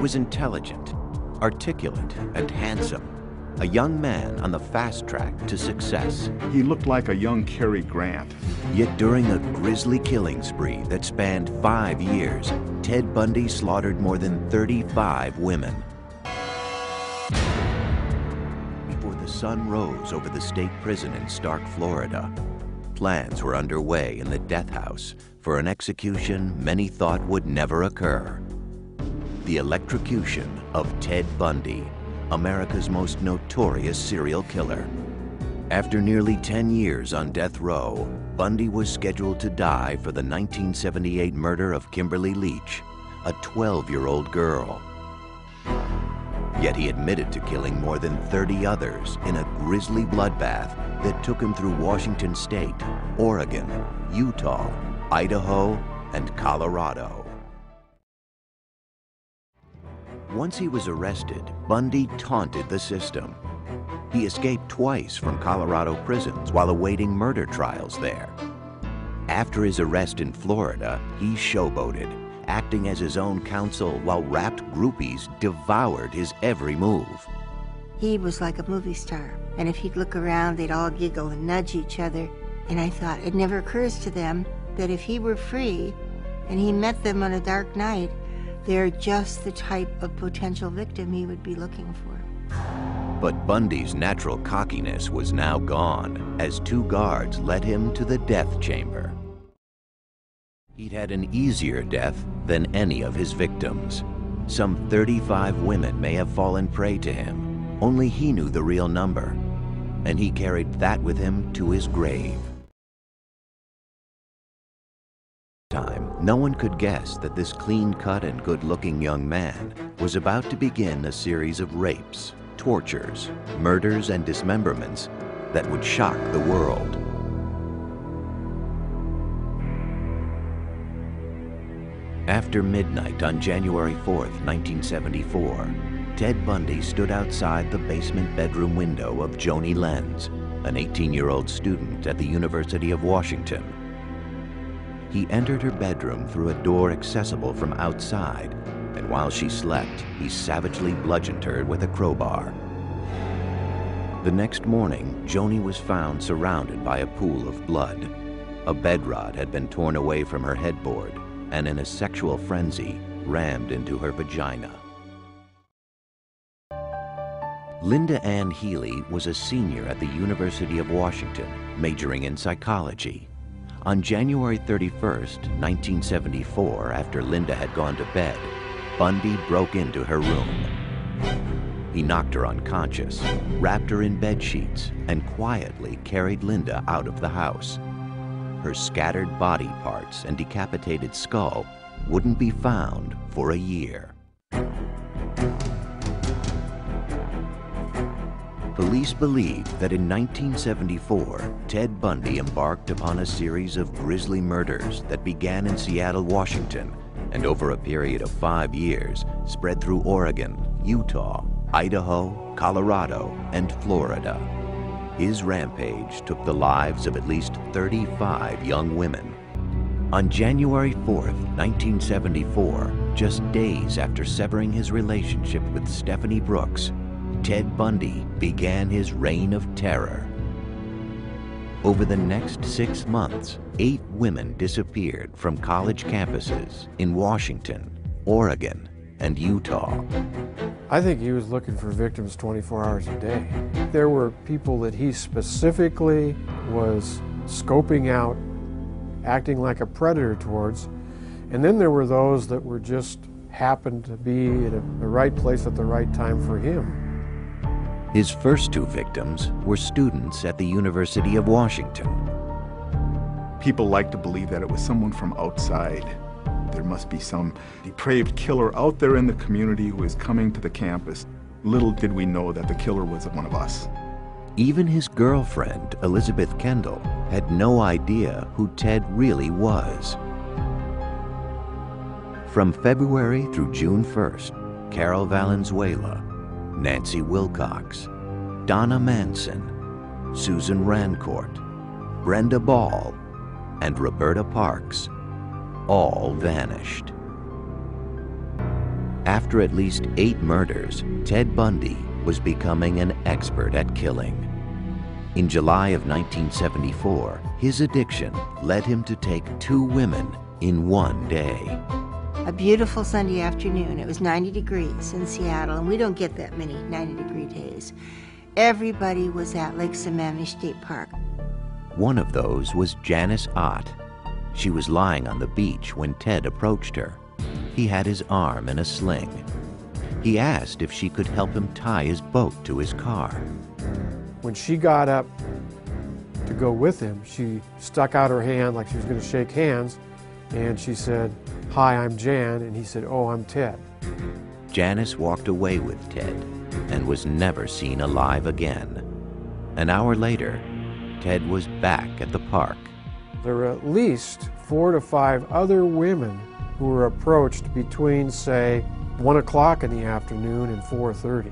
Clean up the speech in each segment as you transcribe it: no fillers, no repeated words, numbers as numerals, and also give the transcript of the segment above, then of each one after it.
was intelligent, articulate, and handsome. A young man on the fast track to success. He looked like a young Cary Grant. Yet during a grisly killing spree that spanned 5 years, Ted Bundy slaughtered more than 35 women. Before the sun rose over the state prison in Stark, Florida, plans were underway in the death house for an execution many thought would never occur. The electrocution of Ted Bundy, America's most notorious serial killer. After nearly 10 years on death row, Bundy was scheduled to die for the 1978 murder of Kimberly Leach, a 12-year-old girl. Yet he admitted to killing more than 30 others in a grisly bloodbath that took him through Washington State, Oregon, Utah, Idaho, and Colorado. Once he was arrested, Bundy taunted the system. He escaped twice from Colorado prisons while awaiting murder trials there. After his arrest in Florida, he showboated, acting as his own counsel while rapt groupies devoured his every move. He was like a movie star, and if he'd look around, they'd all giggle and nudge each other. And I thought, it never occurs to them that if he were free and he met them on a dark night, they're just the type of potential victim he would be looking for. But Bundy's natural cockiness was now gone as 2 guards led him to the death chamber. He'd had an easier death than any of his victims. Some 35 women may have fallen prey to him. Only he knew the real number, and he carried that with him to his grave. No one could guess that this clean-cut and good-looking young man was about to begin a series of rapes, tortures, murders, and dismemberments that would shock the world. After midnight on January 4th, 1974, Ted Bundy stood outside the basement bedroom window of Joni Lenz, an 18-year-old student at the University of Washington. He entered her bedroom through a door accessible from outside, and while she slept, he savagely bludgeoned her with a crowbar. The next morning, Joni was found surrounded by a pool of blood. A bed rod had been torn away from her headboard, and in a sexual frenzy, rammed into her vagina. Linda Ann Healy was a senior at the University of Washington, majoring in psychology. On January 31st, 1974, after Linda had gone to bed, Bundy broke into her room. He knocked her unconscious, wrapped her in bed sheets, and quietly carried Linda out of the house. Her scattered body parts and decapitated skull wouldn't be found for a year. Police believe that in 1974, Ted Bundy embarked upon a series of grisly murders that began in Seattle, Washington, and over a period of 5 years spread through Oregon, Utah, Idaho, Colorado, and Florida. His rampage took the lives of at least 35 young women. On January 4th, 1974, just days after severing his relationship with Stephanie Brooks, Ted Bundy began his reign of terror. Over the next 6 months, 8 women disappeared from college campuses in Washington, Oregon, and Utah. I think he was looking for victims 24 hours a day. There were people that he specifically was scoping out, acting like a predator towards, and then there were those that were just happened to be in the right place at the right time for him. His first 2 victims were students at the University of Washington. People like to believe that it was someone from outside. There must be some depraved killer out there in the community who is coming to the campus. Little did we know that the killer was one of us. Even his girlfriend, Elizabeth Kendall, had no idea who Ted really was. From February through June 1st, Carol Valenzuela, Nancy Wilcox, Donna Manson, Susan Rancourt, Brenda Ball, and Roberta Parks all vanished. After After at least 8 murders, Ted Bundy was becoming an expert at killing. In July of 1974, his addiction led him to take 2 women in one day. A beautiful Sunday afternoon. It was 90 degrees in Seattle, and we don't get that many 90-degree days. Everybody was at Lake Sammamish State Park. One of those was Janice Ott. She was lying on the beach when Ted approached her. He had his arm in a sling. He asked if she could help him tie his boat to his car. When she got up to go with him, she stuck out her hand like she was going to shake hands, and she said, "Hi, I'm Jan," and he said, "Oh, I'm Ted." Janice walked away with Ted and was never seen alive again. An hour later, Ted was back at the park. There were at least 4 to 5 other women who were approached between, say, 1 o'clock in the afternoon and 4:30.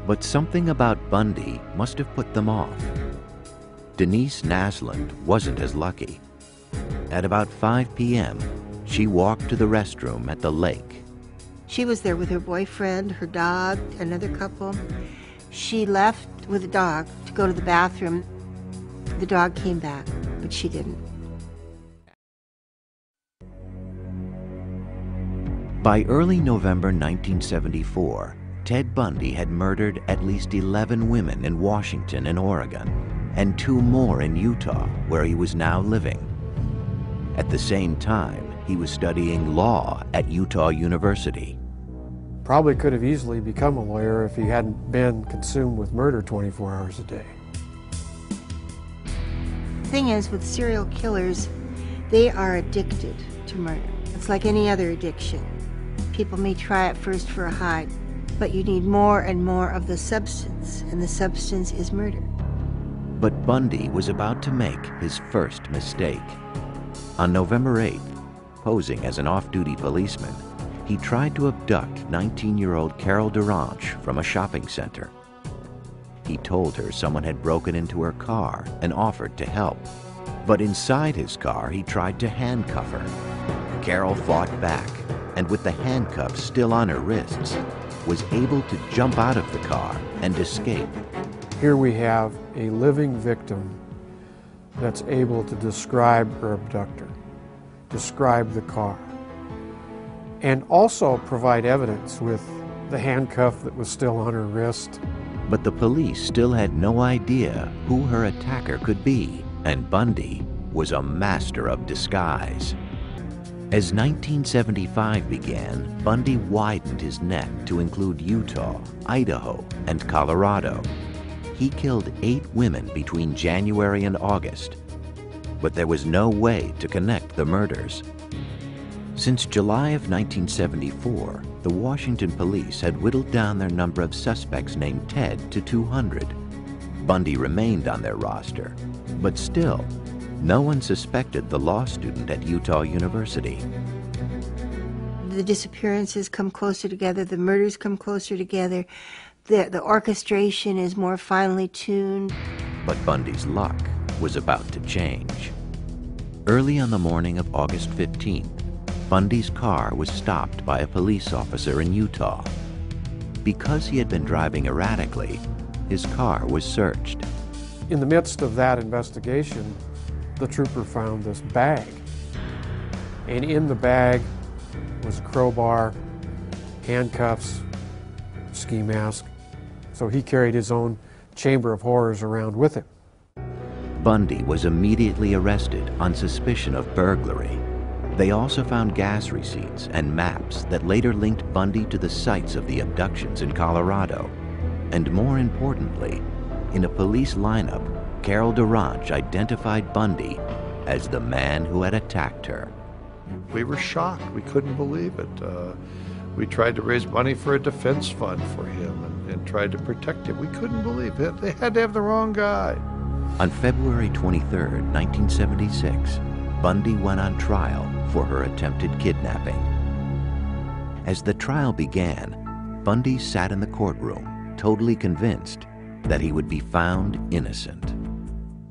But something about Bundy must have put them off. Denise Naslund wasn't as lucky. At about 5 p.m., she walked to the restroom at the lake. She was there with her boyfriend, her dog, another couple. She left with the dog to go to the bathroom. The dog came back, but she didn't. By early November 1974, Ted Bundy had murdered at least 11 women in Washington and Oregon, and 2 more in Utah, where he was now living. At the same time, he was studying law at Utah University. Probably could have easily become a lawyer if he hadn't been consumed with murder 24 hours a day. The thing is, with serial killers, they are addicted to murder. It's like any other addiction. People may try it first for a high, but you need more and more of the substance, and the substance is murder. But Bundy was about to make his first mistake. On November 8th, posing as an off-duty policeman, he tried to abduct 19-year-old Carol DeRanche from a shopping center. He told her someone had broken into her car and offered to help. But inside his car, he tried to handcuff her. Carol fought back, and with the handcuffs still on her wrists, was able to jump out of the car and escape. Here we have a living victim that's able to describe her abductor, describe the car, and also provide evidence with the handcuff that was still on her wrist. But the police still had no idea who her attacker could be, and Bundy was a master of disguise. As 1975 began, Bundy widened his net to include Utah, Idaho, and Colorado. He killed 8 women between January and August, but there was no way to connect the murders. Since July of 1974, the Washington police had whittled down their number of suspects named Ted to 200. Bundy remained on their roster, but still, no one suspected the law student at Utah University. The disappearances come closer together, the murders come closer together, the orchestration is more finely tuned. But Bundy's luck was about to change. Early on the morning of August 15th, Bundy's car was stopped by a police officer in Utah. Because he had been driving erratically, his car was searched. In the midst of that investigation, the trooper found this bag. And in the bag was a crowbar, handcuffs, ski mask. So he carried his own chamber of horrors around with him. Bundy was immediately arrested on suspicion of burglary. They also found gas receipts and maps that later linked Bundy to the sites of the abductions in Colorado. And more importantly, in a police lineup, Carol DeRanche identified Bundy as the man who had attacked her. We were shocked. We couldn't believe it. We tried to raise money for a defense fund for him and tried to protect him. We couldn't believe it. They had to have the wrong guy. On February 23, 1976, Bundy went on trial for her attempted kidnapping. As the trial began, Bundy sat in the courtroom, totally convinced that he would be found innocent.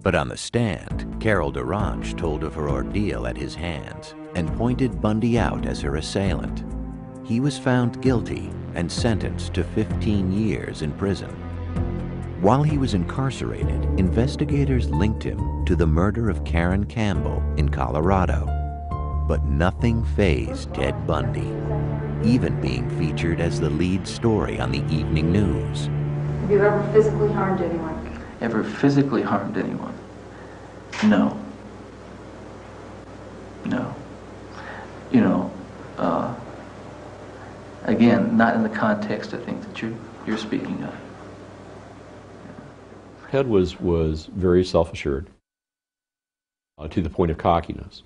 But on the stand, Carol DeRanche told of her ordeal at his hands and pointed Bundy out as her assailant. he was found guilty and sentenced to 15 years in prison. While he was incarcerated, investigators linked him to the murder of Karen Campbell in Colorado. But nothing fazed Ted Bundy, even being featured as the lead story on the evening news. Have you ever physically harmed anyone? Ever physically harmed anyone? No. No. You know, again, not in the context, I think, that you're speaking of. Ted was very self-assured to the point of cockiness.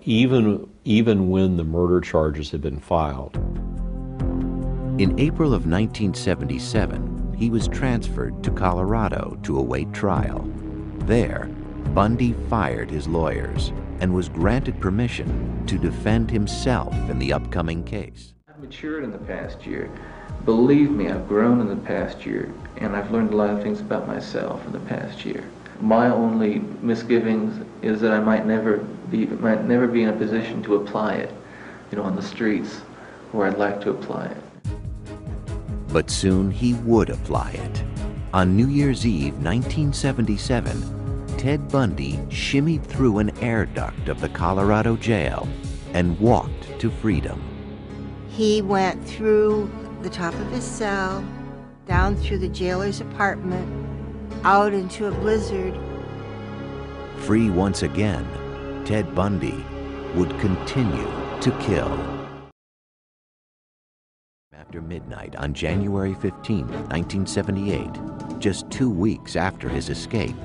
Even when the murder charges had been filed. In April of 1977, he was transferred to Colorado to await trial. There, Bundy fired his lawyers and was granted permission to defend himself in the upcoming case. I've matured in the past year. Believe me, I've grown in the past year, and I've learned a lot of things about myself in the past year. My only misgivings is that I might never be in a position to apply it, you know, on the streets where I'd like to apply it. But soon he would apply it. On New Year's Eve, 1977, Ted Bundy shimmied through an air duct of the Colorado jail and walked to freedom. He went through the top of his cell, down through the jailer's apartment, out into a blizzard. Free once again, Ted Bundy would continue to kill. After midnight on January 15, 1978, just 2 weeks after his escape,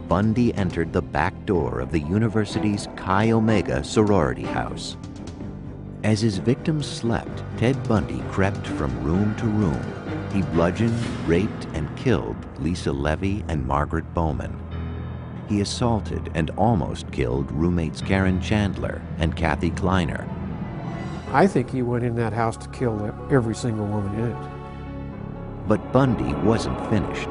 Bundy entered the back door of the university's Chi Omega sorority house. As his victims slept, Ted Bundy crept from room to room. He bludgeoned, raped, and killed Lisa Levy and Margaret Bowman. He assaulted and almost killed roommates Karen Chandler and Kathy Kleiner. I think he went in that house to kill every single woman in it. But Bundy wasn't finished.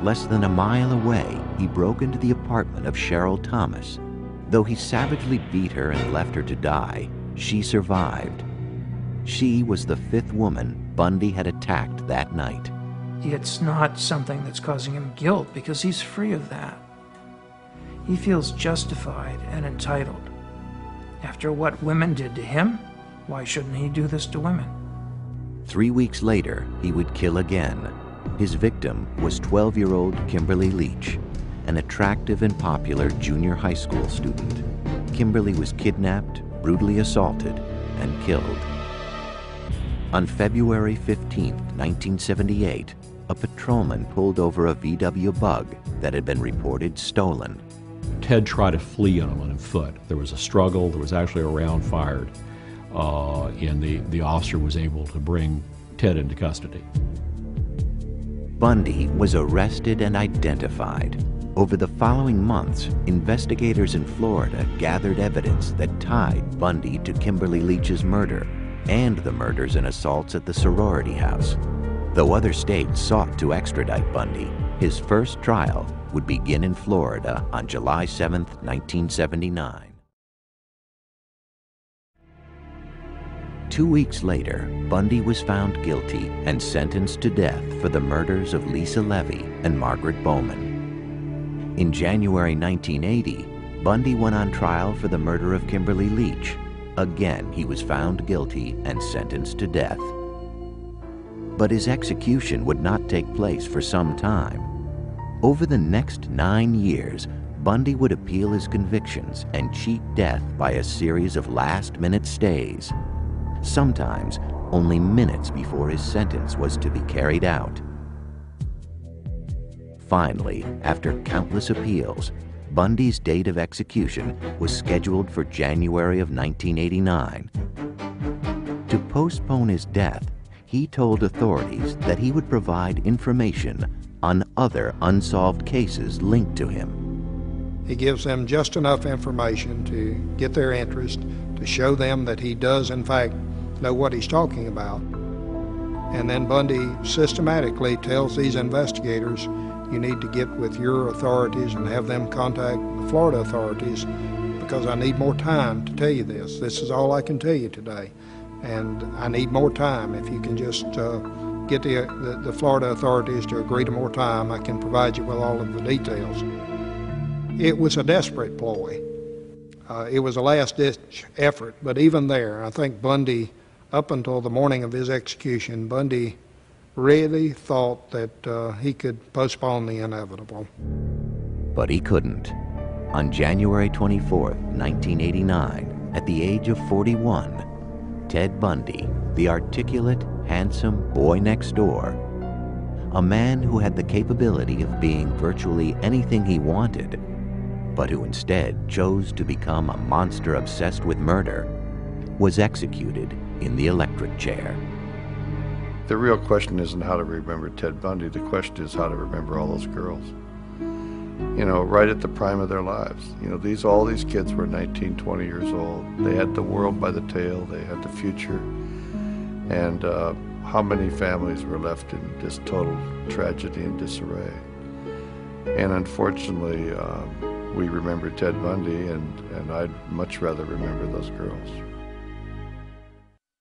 Less than a mile away, he broke into the apartment of Cheryl Thomas. Though he savagely beat her and left her to die, she survived. She was the 5th woman Bundy had attacked that night. It's not something that's causing him guilt because he's free of that. He feels justified and entitled. After what women did to him, why shouldn't he do this to women? 3 weeks later, he would kill again. His victim was 12-year-old Kimberly Leach, an attractive and popular junior high school student. Kimberly was kidnapped, brutally assaulted, and killed. On February 15, 1978, a patrolman pulled over a VW Bug that had been reported stolen. Ted tried to flee on foot. There was a struggle. There was actually a round fired, and the officer was able to bring Ted into custody. Bundy was arrested and identified. Over the following months, investigators in Florida gathered evidence that tied Bundy to Kimberly Leach's murder and the murders and assaults at the sorority house. Though other states sought to extradite Bundy, his first trial would begin in Florida on July 7, 1979. 2 weeks later, Bundy was found guilty and sentenced to death for the murders of Lisa Levy and Margaret Bowman. In January 1980, Bundy went on trial for the murder of Kimberly Leach. Again, he was found guilty and sentenced to death. But his execution would not take place for some time. Over the next 9 years, Bundy would appeal his convictions and cheat death by a series of last-minute stays, sometimes only minutes before his sentence was to be carried out. Finally, after countless appeals, Bundy's date of execution was scheduled for January of 1989. To postpone his death, he told authorities that he would provide information on other unsolved cases linked to him. He gives them just enough information to get their interest, to show them that he does, in fact, know what he's talking about. And then Bundy systematically tells these investigators, you need to get with your authorities and have them contact the Florida authorities because I need more time to tell you this. This is all I can tell you today. and I need more time. If you can just get the Florida authorities to agree to more time, I can provide you with all of the details. It was a desperate ploy. It was a last-ditch effort, but even there, I think Bundy, up until the morning of his execution, Bundy really thought that he could postpone the inevitable. But he couldn't. On January 24, 1989, at the age of 41, Ted Bundy, the articulate, handsome boy next door, a man who had the capability of being virtually anything he wanted, but who instead chose to become a monster obsessed with murder, was executed in the electric chair. The real question isn't how to remember Ted Bundy. The question is how to remember all those girls. You know, right at the prime of their lives. You know, all these kids were 19, 20 years old. They had the world by the tail. They had the future. And how many families were left in just total tragedy and disarray? And unfortunately, we remember Ted Bundy, and I'd much rather remember those girls.